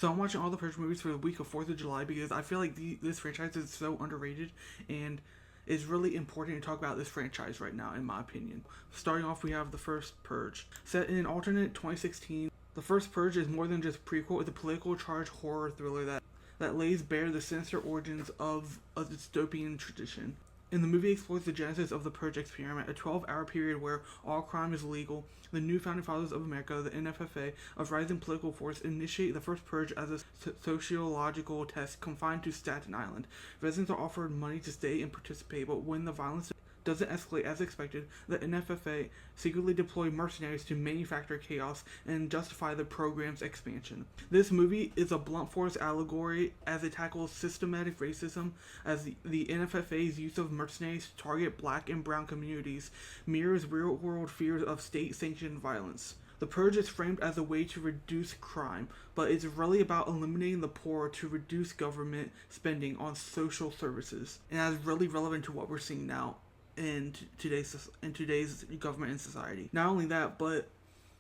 So I'm watching all the Purge movies for the week of 4th of July because I feel like this franchise is so underrated, and it's really important to talk about this franchise right now, in my opinion. Starting off, we have the first Purge. Set in an alternate 2016, the first Purge is more than just a prequel. It's a political charge horror thriller that lays bare the sinister origins of a dystopian tradition. And the movie explores the genesis of the Purge experiment, a 12-hour period where all crime is legal. The new founding fathers of America, the NFFA, of rising political force, initiate the first Purge as a sociological test confined to Staten Island. Residents are offered money to stay and participate, but when the violence doesn't escalate as expected, the NFFA secretly deploy mercenaries to manufacture chaos and justify the program's expansion. This movie is a blunt force allegory as it tackles systematic racism, as the NFFA's use of mercenaries to target black and brown communities mirrors real-world fears of state-sanctioned violence. The Purge is framed as a way to reduce crime, but it's really about eliminating the poor to reduce government spending on social services. And that's really relevant to what we're seeing now in today's government and society. Not only that, but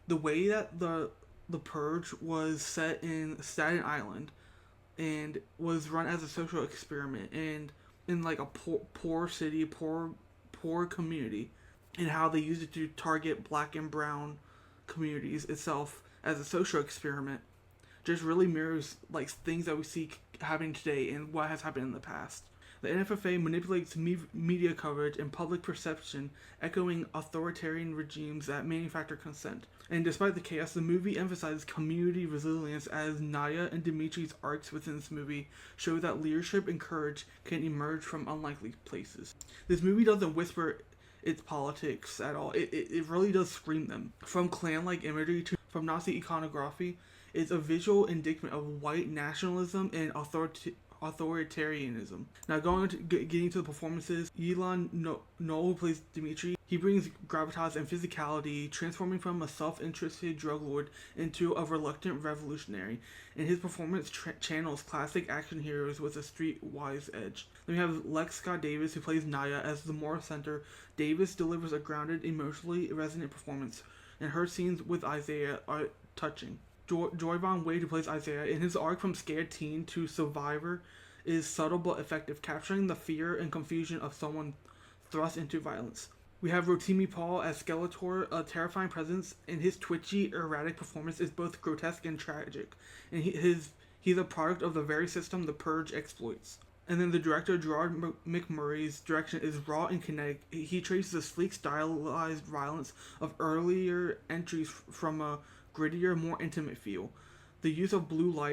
the way that the Purge was set in Staten Island and was run as a social experiment, and in like a poor city, poor community, and how they used it to target black and brown communities itself as a social experiment, just really mirrors like things that we see happening today and what has happened in the past. The NFFA manipulates media coverage and public perception, echoing authoritarian regimes that manufacture consent. And despite the chaos, the movie emphasizes community resilience, as Naya and Dimitri's arcs within this movie show that leadership and courage can emerge from unlikely places. This movie doesn't whisper its politics at all. It really does scream them. From clan-like imagery to from Nazi iconography, it's a visual indictment of white nationalism and authoritarianism. Now, getting to the performances, Yilan Noel, who plays Dimitri, he brings gravitas and physicality, transforming from a self-interested drug lord into a reluctant revolutionary. And his performance channels classic action heroes with a streetwise edge. Then we have Lex Scott Davis, who plays Naya, as the moral center. Davis delivers a grounded, emotionally resonant performance, and her scenes with Isaiah are touching. Joy Von Wade, who plays Isaiah, in his arc from scared teen to survivor, is subtle but effective, capturing the fear and confusion of someone thrust into violence. We have Rotimi Paul as Skeletor, a terrifying presence, and his twitchy, erratic performance is both grotesque and tragic. And he's a product of the very system the Purge exploits. And then the director, Gerard McMurray's direction is raw and kinetic. He traces the sleek, stylized violence of earlier entries from a grittier, more intimate feel. The use of blue light